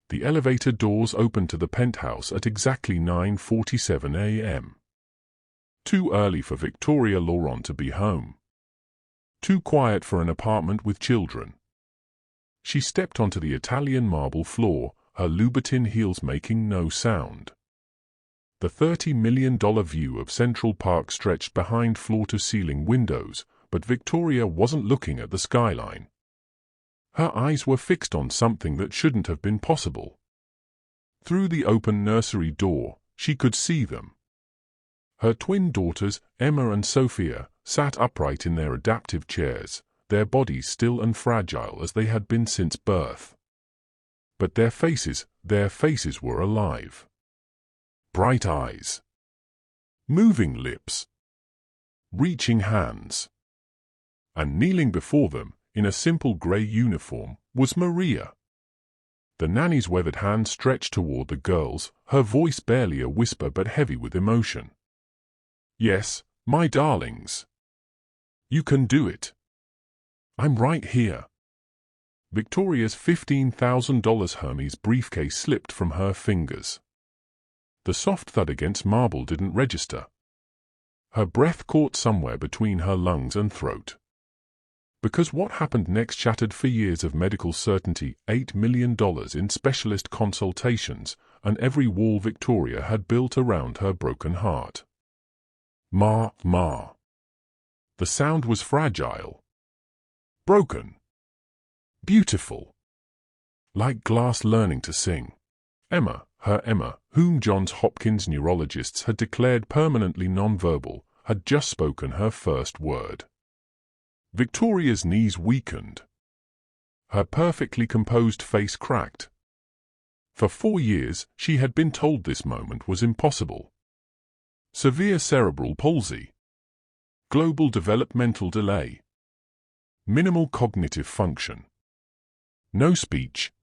The elevator doors opened to the penthouse at exactly 9:47 a.m. Too early for Victoria Laurent to be home. Too quiet for an apartment with children. She stepped onto the Italian marble floor, her Louboutin heels making no sound. The $30 million view of Central Park stretched behind floor-to-ceiling windows, but Victoria wasn't looking at the skyline. Her eyes were fixed on something that shouldn't have been possible. Through the open nursery door, she could see them. Her twin daughters, Emma and Sophia, sat upright in their adaptive chairs, their bodies still and fragile as they had been since birth. But their faces were alive. Bright eyes. Moving lips. Reaching hands. And kneeling before them, in a simple grey uniform, was Maria. The nanny's weathered hand stretched toward the girls, her voice barely a whisper but heavy with emotion. "Yes, my darlings. You can do it. I'm right here." Victoria's $15,000 Hermes briefcase slipped from her fingers. The soft thud against marble didn't register. Her breath caught somewhere between her lungs and throat. Because what happened next shattered for years of medical certainty, $8 million in specialist consultations, and every wall Victoria had built around her broken heart. Ma, ma. The sound was fragile. Broken. Beautiful. Like glass learning to sing. Emma, her Emma, whom Johns Hopkins neurologists had declared permanently nonverbal, had just spoken her first word. Victoria's knees weakened. Her perfectly composed face cracked. For 4 years, she had been told this moment was impossible. Severe cerebral palsy. Global developmental delay. Minimal cognitive function. No speech.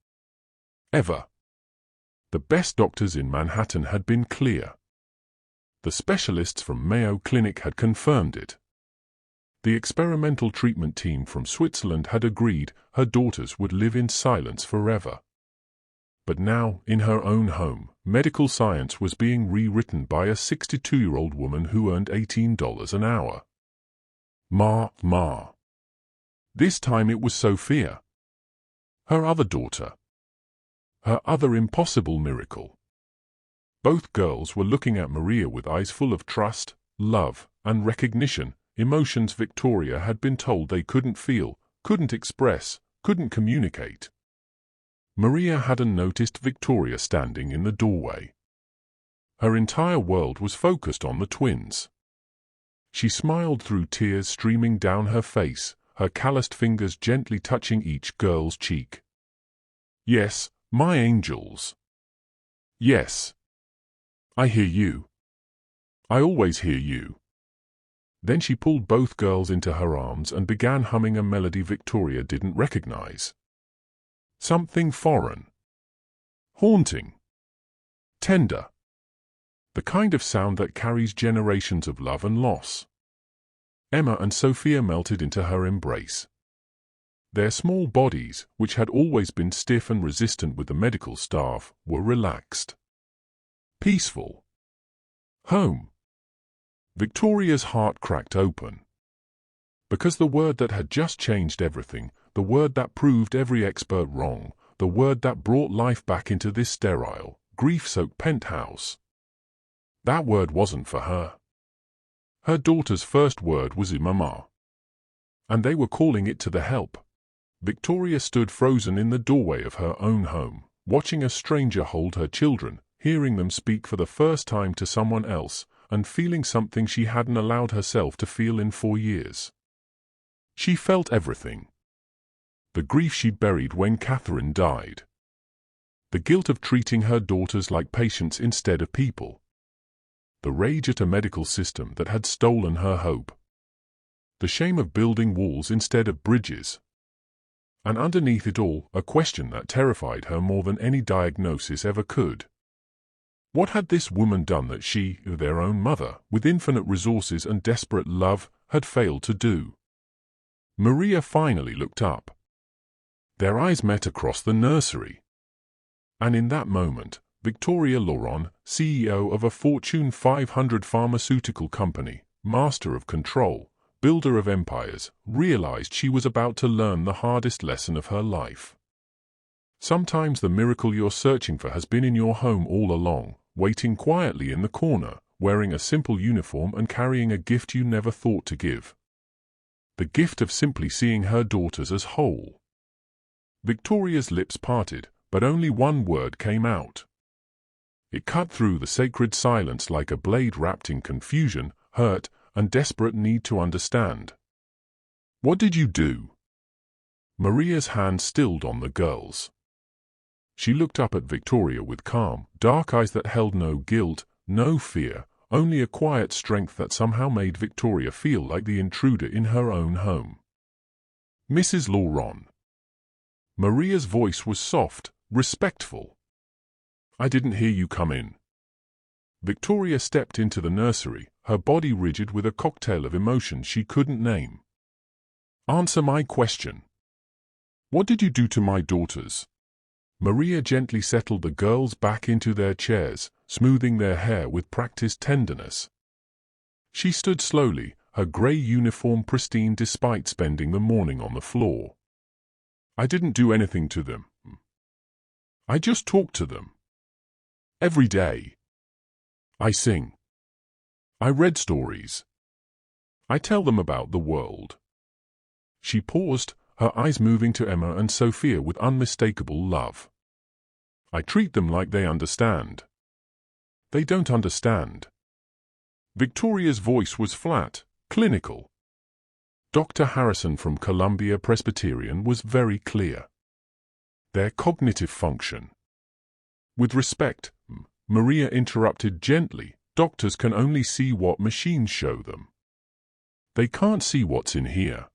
Ever. The best doctors in Manhattan had been clear. The specialists from Mayo Clinic had confirmed it. The experimental treatment team from Switzerland had agreed her daughters would live in silence forever. But now, in her own home, medical science was being rewritten by a 62-year-old woman who earned $18 an hour. Ma. This time it was Sophia. Her other daughter. Her other impossible miracle. Both girls were looking at Maria with eyes full of trust, love, and recognition, emotions Victoria had been told they couldn't feel, couldn't express, couldn't communicate. Maria hadn't noticed Victoria standing in the doorway. Her entire world was focused on the twins. She smiled through tears streaming down her face, her calloused fingers gently touching each girl's cheek. "Yes, my angels. Yes. I hear you. I always hear you." Then she pulled both girls into her arms and began humming a melody Victoria didn't recognize. Something foreign. Haunting. Tender. The kind of sound that carries generations of love and loss. Emma and Sophia melted into her embrace. Their small bodies, which had always been stiff and resistant with the medical staff, were relaxed. Peaceful. Home. Victoria's heart cracked open. Because the word that had just changed everything, the word that proved every expert wrong, the word that brought life back into this sterile, grief-soaked penthouse. That word wasn't for her. Her daughter's first word was "Mama." And they were calling it to the help. Victoria stood frozen in the doorway of her own home, watching a stranger hold her children, hearing them speak for the first time to someone else, and feeling something she hadn't allowed herself to feel in 4 years. She felt everything. The grief she buried when Catherine died. The guilt of treating her daughters like patients instead of people. The rage at a medical system that had stolen her hope. The shame of building walls instead of bridges. And underneath it all, a question that terrified her more than any diagnosis ever could. What had this woman done that she, their own mother, with infinite resources and desperate love, had failed to do? Maria finally looked up. Their eyes met across the nursery. And in that moment, Victoria Laurent, CEO of a Fortune 500 pharmaceutical company, master of control, builder of empires, realized she was about to learn the hardest lesson of her life. Sometimes the miracle you're searching for has been in your home all along, waiting quietly in the corner, wearing a simple uniform and carrying a gift you never thought to give. The gift of simply seeing her daughters as whole. Victoria's lips parted, but only one word came out. It cut through the sacred silence like a blade wrapped in confusion, hurt, and desperate need to understand. "What did you do?" Maria's hand stilled on the girl's. She looked up at Victoria with calm, dark eyes that held no guilt, no fear, only a quiet strength that somehow made Victoria feel like the intruder in her own home. "Mrs. Laurent." Maria's voice was soft, respectful. "I didn't hear you come in." Victoria stepped into the nursery, her body rigid with a cocktail of emotions she couldn't name. "Answer my question. What did you do to my daughters?" Maria gently settled the girls back into their chairs, smoothing their hair with practiced tenderness. She stood slowly, her gray uniform pristine despite spending the morning on the floor. "I didn't do anything to them. I just talked to them. Every day. I sing. I read stories. I tell them about the world." She paused, her eyes moving to Emma and Sophia with unmistakable love. "I treat them like they understand. They don't understand." Victoria's voice was flat, clinical. Dr. Harrison from Columbia Presbyterian was very clear. Their cognitive function. With respect, Maria interrupted gently, doctors can only see what machines show them. They can't see what's in here.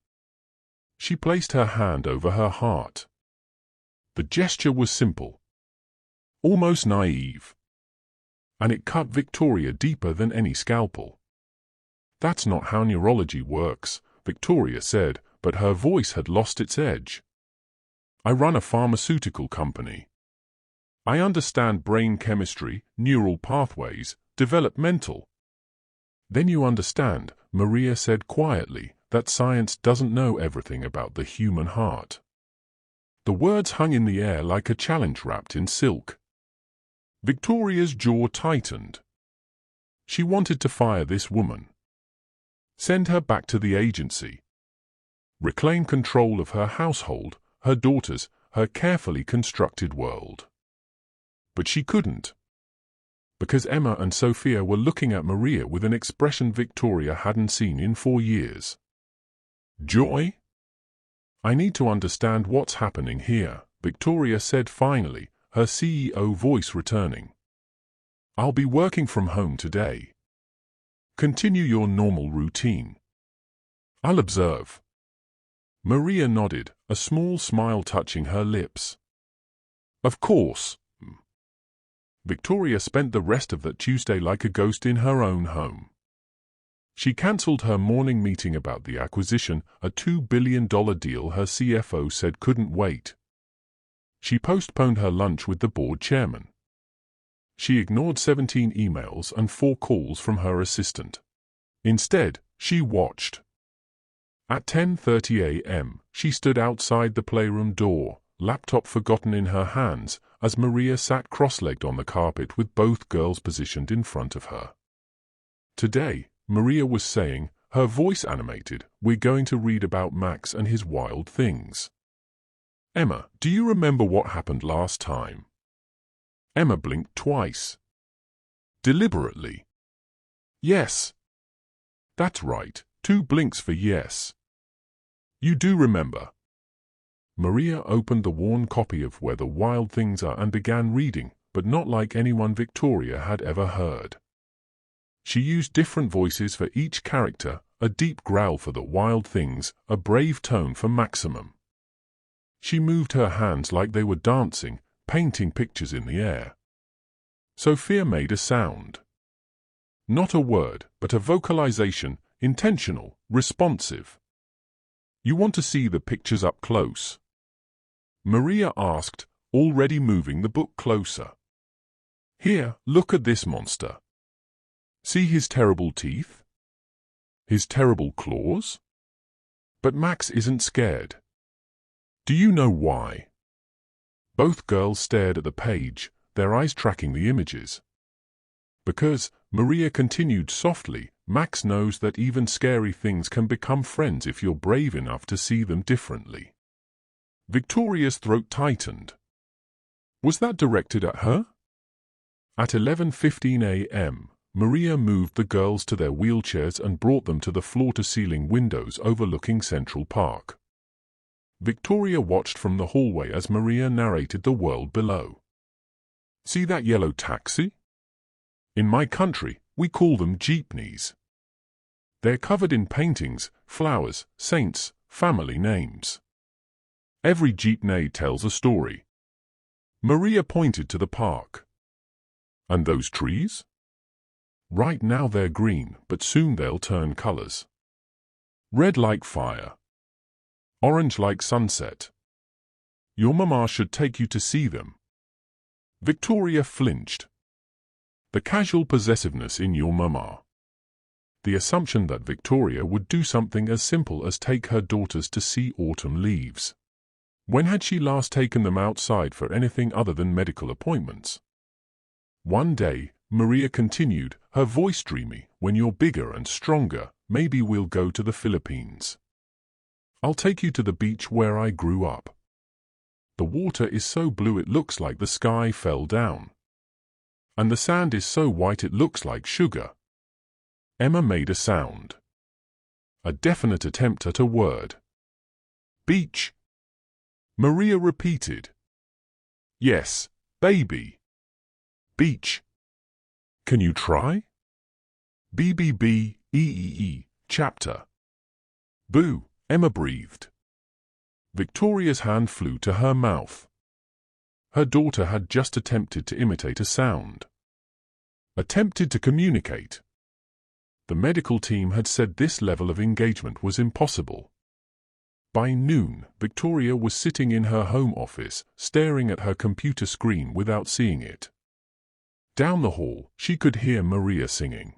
She placed her hand over her heart. The gesture was simple, almost naive. And it cut Victoria deeper than any scalpel. "That's not how neurology works," Victoria said, but her voice had lost its edge. "I run a pharmaceutical company. I understand brain chemistry, neural pathways, developmental." "Then you understand," Maria said quietly, "that science doesn't know everything about the human heart." The words hung in the air like a challenge wrapped in silk. Victoria's jaw tightened. She wanted to fire this woman. Send her back to the agency. Reclaim control of her household, her daughters, her carefully constructed world. But she couldn't. Because Emma and Sophia were looking at Maria with an expression Victoria hadn't seen in 4 years. "Joy? I need to understand what's happening here," Victoria said finally, her CEO voice returning. "I'll be working from home today. Continue your normal routine. I'll observe." Maria nodded, a small smile touching her lips. "Of course." Victoria spent the rest of that Tuesday like a ghost in her own home. She cancelled her morning meeting about the acquisition, a $2 billion deal her CFO said couldn't wait. She postponed her lunch with the board chairman. She ignored 17 emails and 4 calls from her assistant. Instead, she watched. At 10:30 a.m., she stood outside the playroom door, laptop forgotten in her hands, as Maria sat cross-legged on the carpet with both girls positioned in front of her. "Today," Maria was saying, her voice animated, "we're going to read about Max and his wild things. Emma, do you remember what happened last time?" Emma blinked twice. Deliberately. "Yes." "That's right, 2 blinks for yes. You do remember." Maria opened the worn copy of Where the Wild Things Are and began reading, but not like anyone Victoria had ever heard. She used different voices for each character, a deep growl for the wild things, a brave tone for Maximum. She moved her hands like they were dancing, painting pictures in the air. Sophia made a sound. Not a word, but a vocalization, intentional, responsive. "You want to see the pictures up close?" Maria asked, already moving the book closer. Here, look at this monster. See his terrible teeth? His terrible claws? But Max isn't scared. Do you know why? Both girls stared at the page, their eyes tracking the images. Because, Maria continued softly, Max knows that even scary things can become friends if you're brave enough to see them differently. Victoria's throat tightened. Was that directed at her? At 11:15 a.m., Maria moved the girls to their wheelchairs and brought them to the floor-to-ceiling windows overlooking Central Park. Victoria watched from the hallway as Maria narrated the world below. See that yellow taxi? In my country, we call them jeepneys. They're covered in paintings, flowers, saints, family names. Every jeepney tells a story. Maria pointed to the park. And those trees? Right now they're green, but soon they'll turn colors. Red like fire. Orange like sunset. Your mama should take you to see them. Victoria flinched. The casual possessiveness in your mama. The assumption that Victoria would do something as simple as take her daughters to see autumn leaves. When had she last taken them outside for anything other than medical appointments? One day, Maria continued, her voice dreamy, when you're bigger and stronger, maybe we'll go to the Philippines. I'll take you to the beach where I grew up. The water is so blue it looks like the sky fell down. And the sand is so white it looks like sugar. Emma made a sound. A definite attempt at a word. Beach. Maria repeated. Yes, baby. Beach. Can you try? BBBEEE, chapter. Boo, Emma breathed. Victoria's hand flew to her mouth. Her daughter had just attempted to imitate a sound. Attempted to communicate. The medical team had said this level of engagement was impossible. By noon, Victoria was sitting in her home office, staring at her computer screen without seeing it. Down the hall, she could hear Maria singing.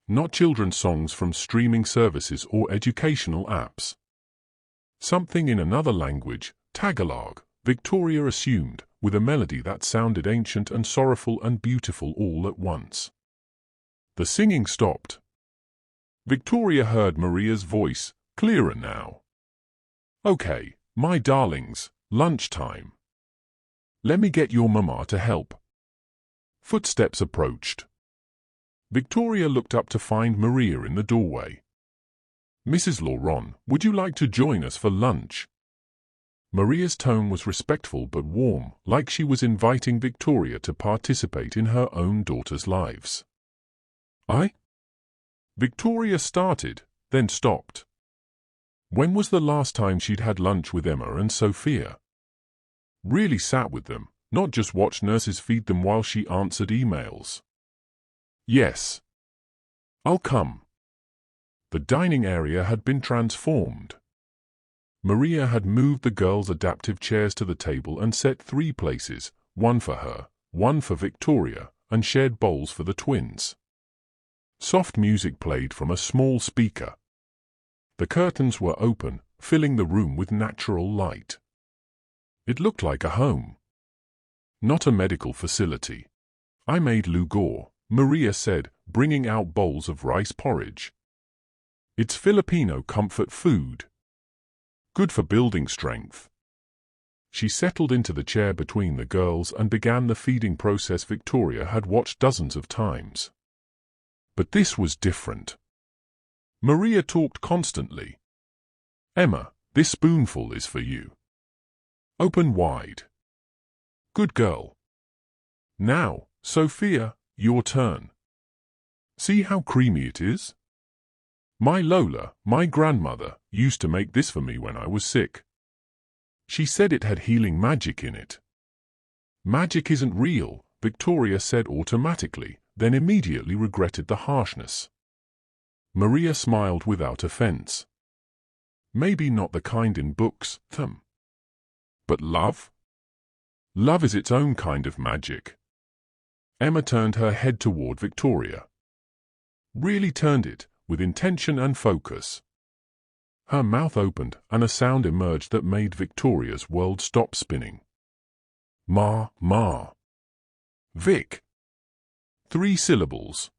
Not children's songs from streaming services or educational apps. Something in another language, Tagalog, Victoria assumed, with a melody that sounded ancient and sorrowful and beautiful all at once. The singing stopped. Victoria heard Maria's voice, clearer now. Okay, my darlings, lunchtime. Let me get your mama to help. Footsteps approached. Victoria looked up to find Maria in the doorway. Mrs. Laurent, would you like to join us for lunch? Maria's tone was respectful but warm, like she was inviting Victoria to participate in her own daughter's lives. Victoria started, then stopped. When was the last time she'd had lunch with Emma and Sophia? Really sat with them, not just watched nurses feed them while she answered emails. Yes. I'll come. The dining area had been transformed. Maria had moved the girls' adaptive chairs to the table and set 3 places, one for her, one for Victoria, and shared bowls for the twins. Soft music played from a small speaker. The curtains were open, filling the room with natural light. It looked like a home. Not a medical facility. I made lugor, Maria said, bringing out bowls of rice porridge. It's Filipino comfort food. Good for building strength. She settled into the chair between the girls and began the feeding process Victoria had watched dozens of times. But this was different. Maria talked constantly. Emma, this spoonful is for you. Open wide. Good girl. Now, Sophia, your turn. See how creamy it is? My Lola, my grandmother, used to make this for me when I was sick. She said it had healing magic in it. Magic isn't real, Victoria said automatically, then immediately regretted the harshness. Maria smiled without offense. Maybe not the kind in books, but love? Love is its own kind of magic. Emma turned her head toward Victoria. Really turned it, with intention and focus. Her mouth opened, and a sound emerged that made Victoria's world stop spinning. Ma, ma. Vic. 3 syllables.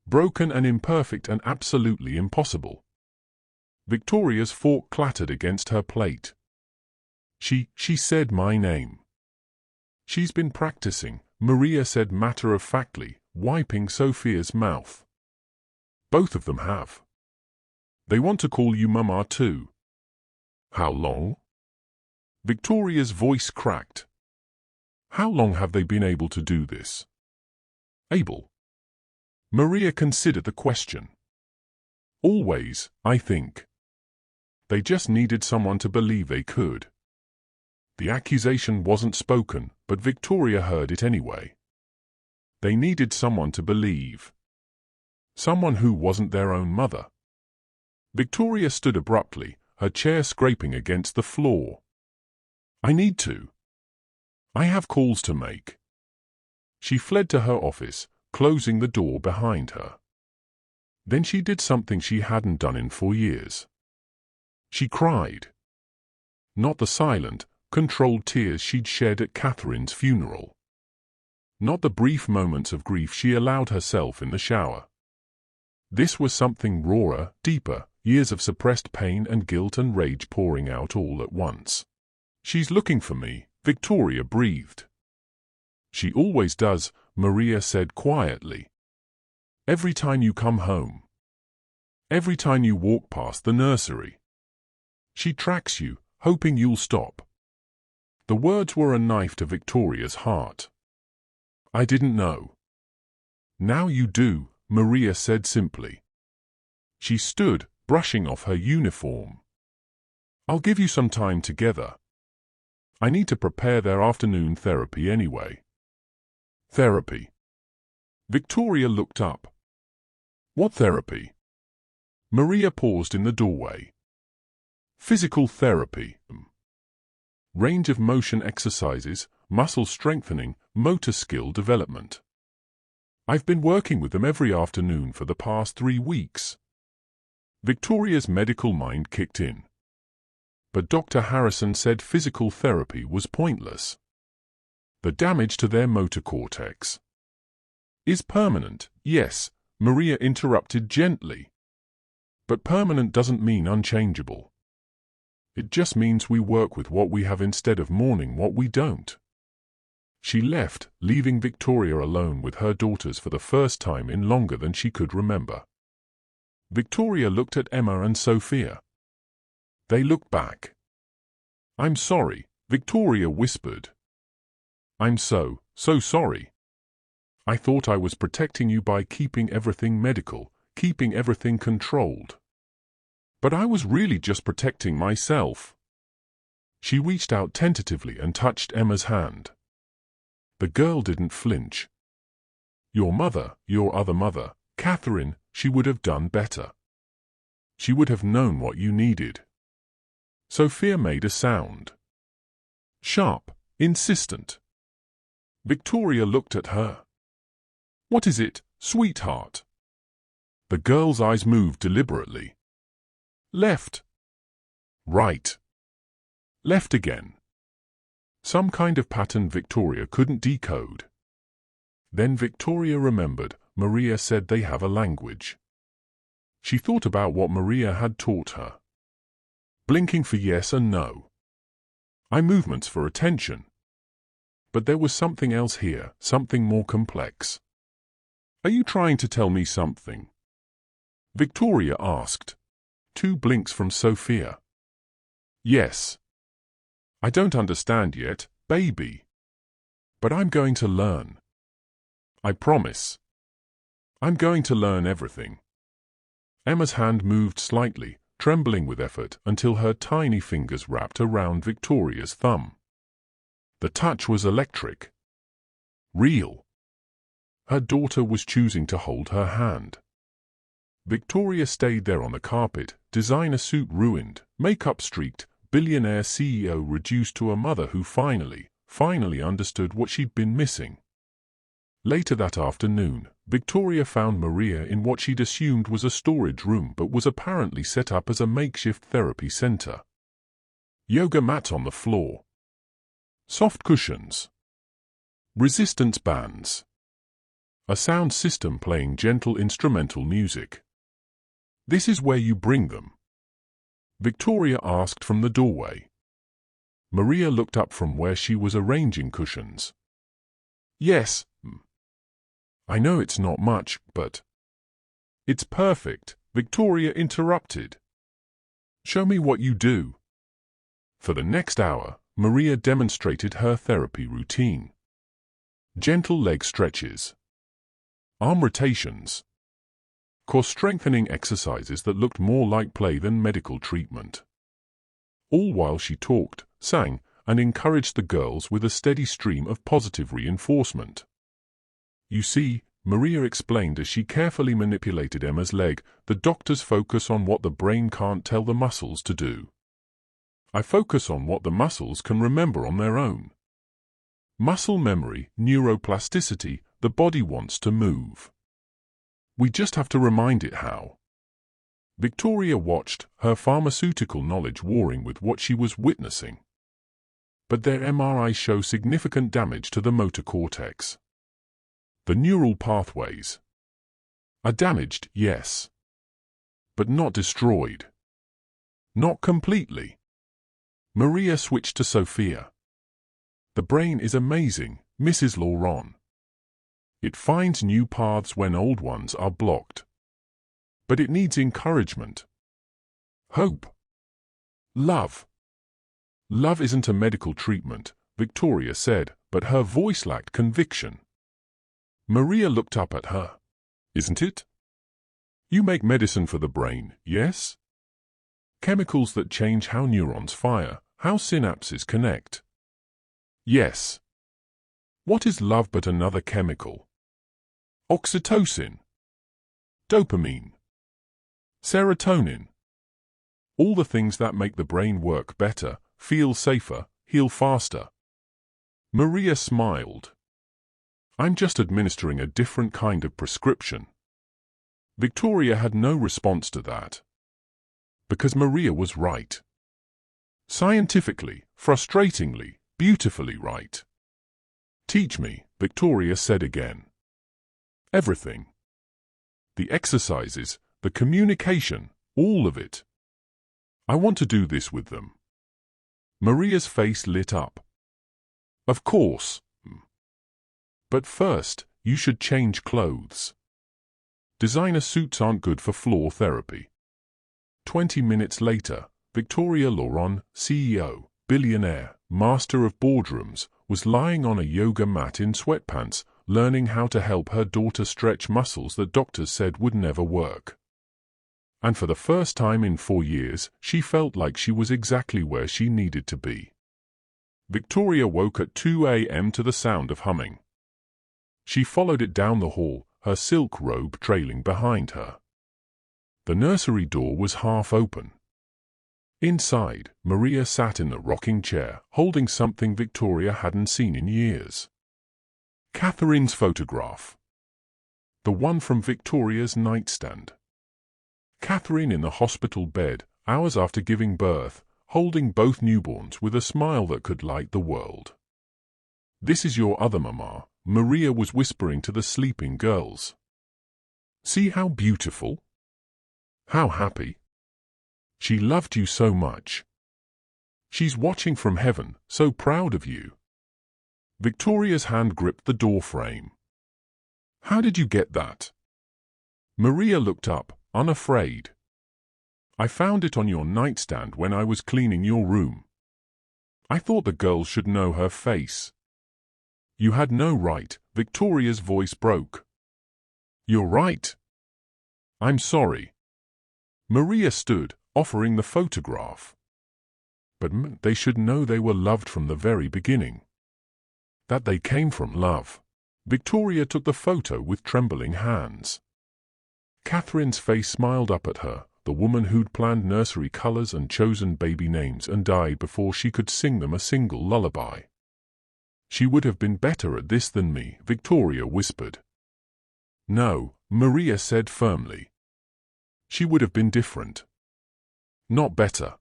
Broken and imperfect and absolutely impossible. Victoria's fork clattered against her plate. She said my name. She's been practicing, Maria said matter-of-factly, wiping Sophia's mouth. Both of them have. They want to call you Mama too. How long? Victoria's voice cracked. How long have they been able to do this? Able. Maria considered the question. Always, I think. They just needed someone to believe they could. The accusation wasn't spoken, but Victoria heard it anyway. They needed someone to believe. Someone who wasn't their own mother. Victoria stood abruptly, her chair scraping against the floor. I need to. I have calls to make. She fled to her office, closing the door behind her. Then she did something she hadn't done in 4 years. She cried. Not the silent, controlled tears she'd shed at Catherine's funeral. Not the brief moments of grief she allowed herself in the shower. This was something rawer, deeper, years of suppressed pain and guilt and rage pouring out all at once. She's looking for me, Victoria breathed. She always does, Maria said quietly. Every time you come home. Every time you walk past the nursery. She tracks you, hoping you'll stop. The words were a knife to Victoria's heart. I didn't know. Now you do, Maria said simply. She stood, brushing off her uniform. I'll give you some time together. I need to prepare their afternoon therapy anyway. Therapy. Victoria looked up. What therapy? Maria paused in the doorway. Physical therapy. Range of motion exercises, muscle strengthening, motor skill development. I've been working with them every afternoon for the past 3 weeks. Victoria's medical mind kicked in. But Dr. Harrison said physical therapy was pointless. The damage to their motor cortex is permanent. Yes, Maria interrupted gently. But permanent doesn't mean unchangeable. It just means we work with what we have instead of mourning what we don't. She left, leaving Victoria alone with her daughters for the first time in longer than she could remember. Victoria looked at Emma and Sophia. They looked back. I'm sorry, Victoria whispered. I'm so sorry. I thought I was protecting you by keeping everything medical, keeping everything controlled. But I was really just protecting myself. She reached out tentatively and touched Emma's hand. The girl didn't flinch. Your mother, your other mother, Catherine, she would have done better. She would have known what you needed. Sophia made a sound. Sharp, insistent. Victoria looked at her. What is it, sweetheart? The girl's eyes moved deliberately. Left. Right. Left again. Some kind of pattern Victoria couldn't decode. Then Victoria remembered, Maria said they have a language. She thought about what Maria had taught her. Blinking for yes and no. Eye movements for attention. But there was something else here, something more complex. Are you trying to tell me something? Victoria asked. 2 blinks from Sophia. Yes. I don't understand yet, baby. But I'm going to learn. I promise. I'm going to learn everything. Emma's hand moved slightly, trembling with effort until her tiny fingers wrapped around Victoria's thumb. The touch was electric. Real. Her daughter was choosing to hold her hand. Victoria stayed there on the carpet, designer suit ruined, makeup streaked, billionaire CEO reduced to a mother who finally, finally understood what she'd been missing. Later that afternoon, Victoria found Maria in what she'd assumed was a storage room but was apparently set up as a makeshift therapy center. Yoga mat on the floor. Soft cushions. Resistance bands. A sound system playing gentle instrumental music. "This is where you bring them?" Victoria asked from the doorway. Maria looked up from where she was arranging cushions. "Yes. I know it's not much, but—" "It's perfect," Victoria interrupted. "Show me what you do." For the next hour, Maria demonstrated her therapy routine. Gentle leg stretches. Arm rotations. Core-strengthening exercises that looked more like play than medical treatment. All while she talked, sang, and encouraged the girls with a steady stream of positive reinforcement. "You see," Maria explained as she carefully manipulated Emma's leg, "the doctors focus on what the brain can't tell the muscles to do. I focus on what the muscles can remember on their own. Muscle memory, neuroplasticity, the body wants to move. We just have to remind it how." Victoria watched, her pharmaceutical knowledge warring with what she was witnessing. But their MRIs show significant damage to the motor cortex. The neural pathways are damaged, yes, but not destroyed. Not completely. Maria switched to Sophia. "The brain is amazing, Mrs. Laurent. It finds new paths when old ones are blocked. But it needs encouragement. Hope. Love." "Love isn't a medical treatment," Victoria said, but her voice lacked conviction. Maria looked up at her. "Isn't it? You make medicine for the brain, yes? Chemicals that change how neurons fire, how synapses connect." "Yes." "What is love but another chemical? Oxytocin. Dopamine. Serotonin. All the things that make the brain work better, feel safer, heal faster." Maria smiled. "I'm just administering a different kind of prescription." Victoria had no response to that. Because Maria was right. Scientifically, frustratingly, beautifully right. "Teach me," Victoria said again. "Everything. The exercises, the communication, all of it. I want to do this with them." Maria's face lit up. "Of course. But first, you should change clothes. Designer suits aren't good for floor therapy." 20 minutes later, Victoria Laurent, CEO, billionaire, master of boardrooms, was lying on a yoga mat in sweatpants, learning how to help her daughter stretch muscles that doctors said would never work. And for the first time in 4 years, she felt like she was exactly where she needed to be. Victoria woke at 2 a.m. to the sound of humming. She followed it down the hall, her silk robe trailing behind her. The nursery door was half open. Inside, Maria sat in the rocking chair, holding something Victoria hadn't seen in years. Catherine's photograph. The one from Victoria's nightstand. Catherine in the hospital bed, hours after giving birth, holding both newborns with a smile that could light the world. "This is your other mama," Maria was whispering to the sleeping girls. "See how beautiful? How happy? She loved you so much. She's watching from heaven, so proud of you." Victoria's hand gripped the door frame. "How did you get that?" Maria looked up, unafraid. "I found it on your nightstand when I was cleaning your room. I thought the girls should know her face." "You had no right," Victoria's voice broke. "You're right. I'm sorry." Maria stood, offering the photograph. "But they should know they were loved from the very beginning. That they came from love." Victoria took the photo with trembling hands. Catherine's face smiled up at her, the woman who'd planned nursery colors and chosen baby names and died before she could sing them a single lullaby. She would have been better at this than me, Victoria whispered. No, Maria said firmly. She would have been different. Not better.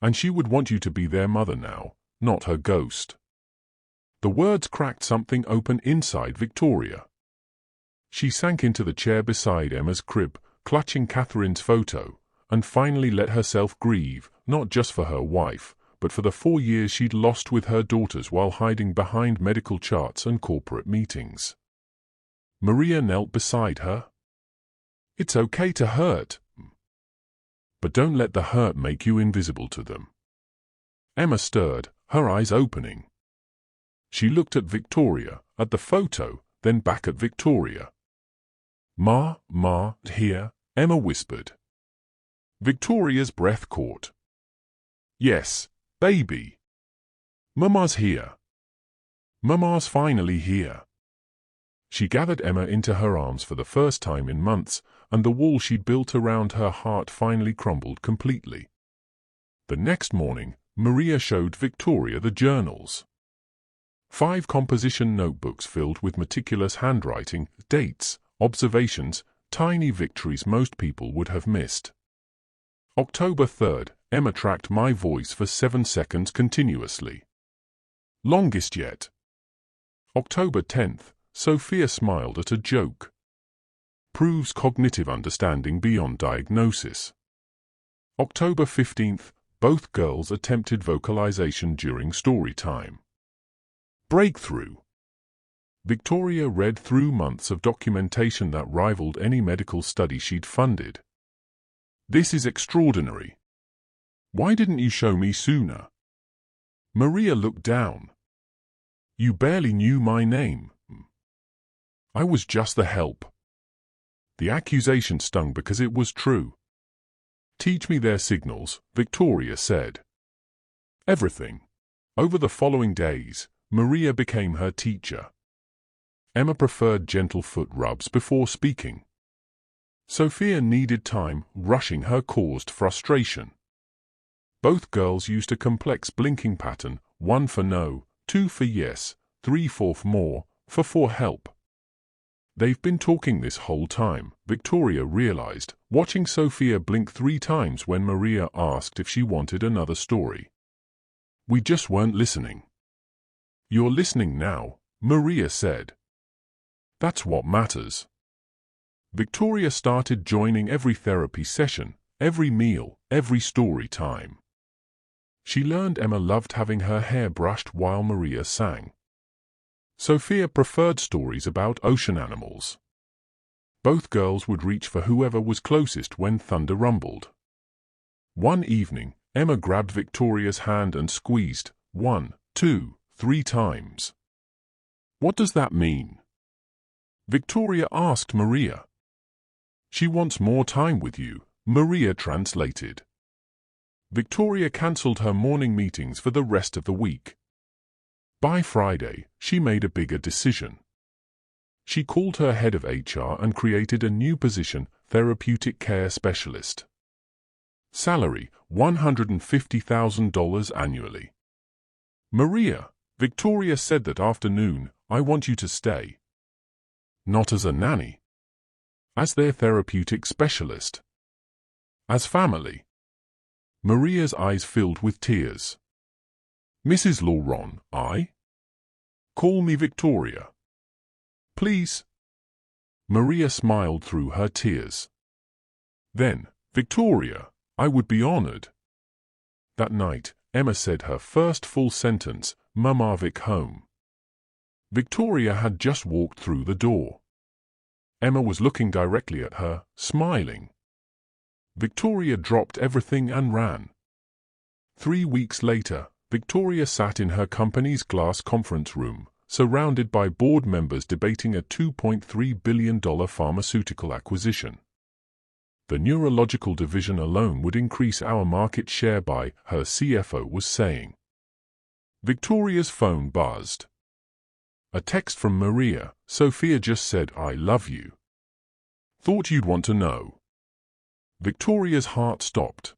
And she would want you to be their mother now, not her ghost. The words cracked something open inside Victoria. She sank into the chair beside Emma's crib, clutching Catherine's photo, and finally let herself grieve, not just for her wife, but for the 4 years she'd lost with her daughters while hiding behind medical charts and corporate meetings. Maria knelt beside her. It's okay to hurt, but don't let the hurt make you invisible to them. Emma stirred, her eyes opening. She looked at Victoria, at the photo, then back at Victoria. Ma, here, Emma whispered. Victoria's breath caught. Yes, baby. Mama's here. Mama's finally here. She gathered Emma into her arms for the first time in months, and the wall she'd built around her heart finally crumbled completely. The next morning, Maria showed Victoria the journals. 5 composition notebooks filled with meticulous handwriting, dates, observations, tiny victories most people would have missed. October 3rd, Emma tracked my voice for 7 seconds continuously. Longest yet. October 10th, Sophia smiled at a joke. Proves cognitive understanding beyond diagnosis. October 15th, both girls attempted vocalization during story time. Breakthrough. Victoria read through months of documentation that rivaled any medical study she'd funded. This is extraordinary. Why didn't you show me sooner? Maria looked down. You barely knew my name. I was just the help. The accusation stung because it was true. Teach me their signals, Victoria said. Everything. Over the following days, Maria became her teacher. Emma preferred gentle foot rubs before speaking. Sophia needed time, rushing her caused frustration. Both girls used a complex blinking pattern, 1 for no, 2 for yes, 3 for more, for help. They've been talking this whole time, Victoria realized, watching Sophia blink 3 times when Maria asked if she wanted another story. We just weren't listening. You're listening now, Maria said. That's what matters. Victoria started joining every therapy session, every meal, every story time. She learned Emma loved having her hair brushed while Maria sang. Sophia preferred stories about ocean animals. Both girls would reach for whoever was closest when thunder rumbled. One evening, Emma grabbed Victoria's hand and squeezed 1, 2, 3 times. What does that mean? Victoria asked Maria. She wants more time with you, Maria translated. Victoria cancelled her morning meetings for the rest of the week. By Friday, she made a bigger decision. She called her head of HR and created a new position, therapeutic care specialist. Salary, $150,000 annually. Maria, Victoria said that afternoon, I want you to stay. Not as a nanny. As their therapeutic specialist. As family. Maria's eyes filled with tears. Mrs. Laurent, Call me Victoria. Please. Maria smiled through her tears. Then, Victoria, I would be honored. That night, Emma said her first full sentence, Mama Vic home. Victoria had just walked through the door. Emma was looking directly at her, smiling. Victoria dropped everything and ran. 3 weeks later, Victoria sat in her company's glass conference room, surrounded by board members debating a $2.3 billion pharmaceutical acquisition. The neurological division alone would increase our market share by, her CFO was saying. Victoria's phone buzzed. A text from Maria, Sophia just said I love you. Thought you'd want to know. Victoria's heart stopped.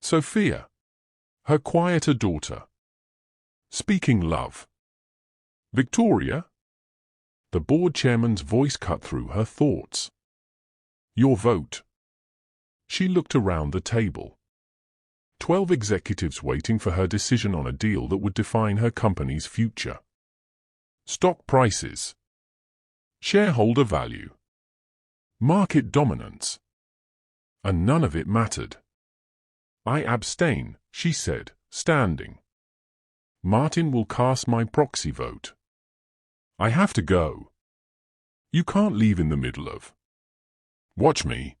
Sophia. Her quieter daughter. Speaking love. Victoria? The board chairman's voice cut through her thoughts. Your vote. She looked around the table. 12 executives waiting for her decision on a deal that would define her company's future. Stock prices. Shareholder value. Market dominance. And none of it mattered. I abstain, she said, standing. Martin will cast my proxy vote. I have to go. You can't leave in the middle of. Watch me.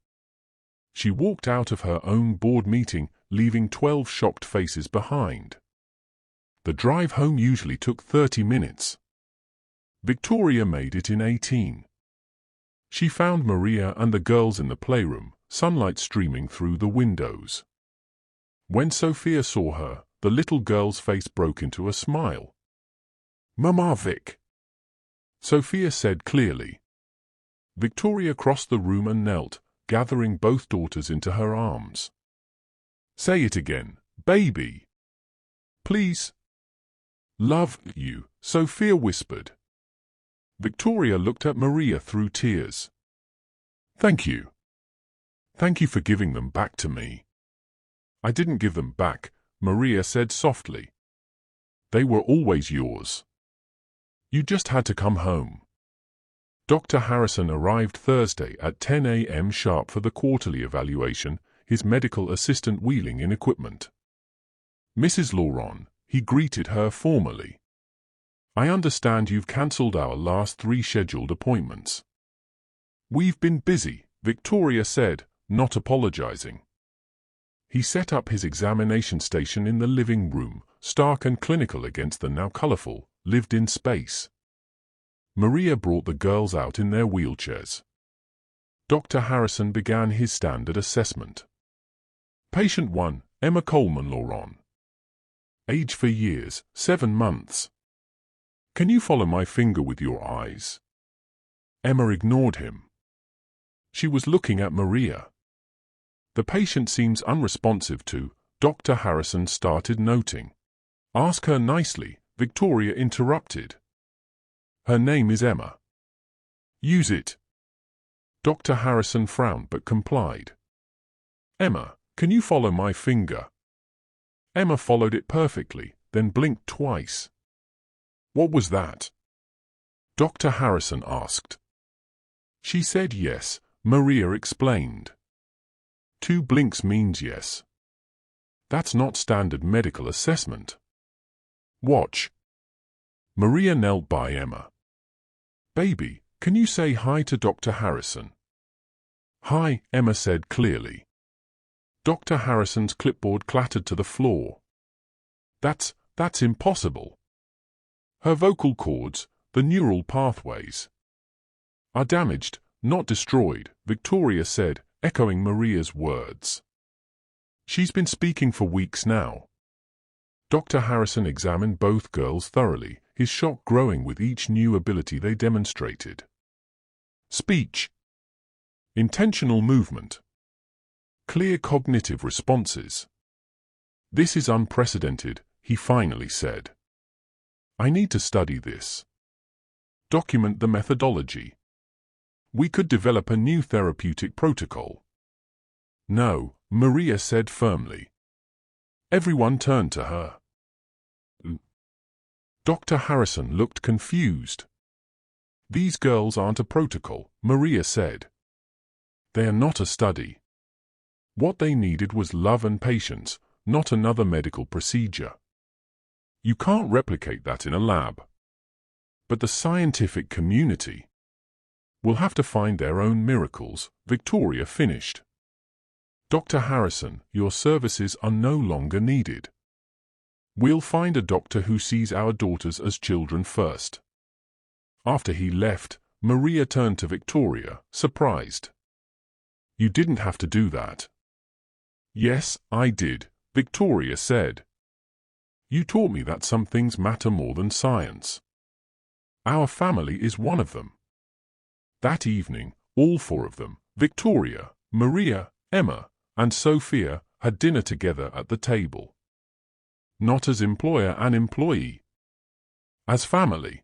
She walked out of her own board meeting, leaving 12 shocked faces behind. The drive home usually took 30 minutes. Victoria made it in 18. She found Maria and the girls in the playroom, sunlight streaming through the windows. When Sophia saw her, the little girl's face broke into a smile. Mama Vic, Sophia said clearly. Victoria crossed the room and knelt, gathering both daughters into her arms. Say it again, baby. Please. Love you, Sophia whispered. Victoria looked at Maria through tears. Thank you. Thank you for giving them back to me. I didn't give them back, Maria said softly. They were always yours. You just had to come home. Dr. Harrison arrived Thursday at 10 a.m. sharp for the quarterly evaluation, his medical assistant wheeling in equipment. Mrs. Laurent, he greeted her formally. I understand you've cancelled our last 3 scheduled appointments. We've been busy, Victoria said, not apologizing. He set up his examination station in the living room, stark and clinical against the now colorful, lived-in space. Maria brought the girls out in their wheelchairs. Dr. Harrison began his standard assessment. Patient 1, Emma Coleman Laurent. Age for years, 7 months. Can you follow my finger with your eyes? Emma ignored him. She was looking at Maria. The patient seems unresponsive to, Dr. Harrison started noting. Ask her nicely, Victoria interrupted. Her name is Emma. Use it. Dr. Harrison frowned but complied. Emma, can you follow my finger? Emma followed it perfectly, then blinked twice. What was that? Dr. Harrison asked. She said yes, Maria explained. 2 blinks means yes. That's not standard medical assessment. Watch. Maria knelt by Emma. Baby, can you say hi to Dr. Harrison? Hi, Emma said clearly. Dr. Harrison's clipboard clattered to the floor. That's impossible. Her vocal cords, the neural pathways, are damaged, not destroyed, Victoria said, echoing Maria's words. She's been speaking for weeks now. Dr. Harrison examined both girls thoroughly, his shock growing with each new ability they demonstrated. Speech. Intentional movement. Clear cognitive responses. This is unprecedented, he finally said. I need to study this. Document the methodology. We could develop a new therapeutic protocol. No, Maria said firmly. Everyone turned to her. Dr. Harrison looked confused. These girls aren't a protocol, Maria said. They are not a study. What they needed was love and patience, not another medical procedure. You can't replicate that in a lab. But the scientific community will have to find their own miracles, Victoria finished. Dr. Harrison, your services are no longer needed. We'll find a doctor who sees our daughters as children first. After he left, Maria turned to Victoria, surprised. You didn't have to do that. Yes, I did, Victoria said. You taught me that some things matter more than science. Our family is one of them. That evening, all 4 of them, Victoria, Maria, Emma, and Sophia, had dinner together at the table. Not as employer and employee. As family.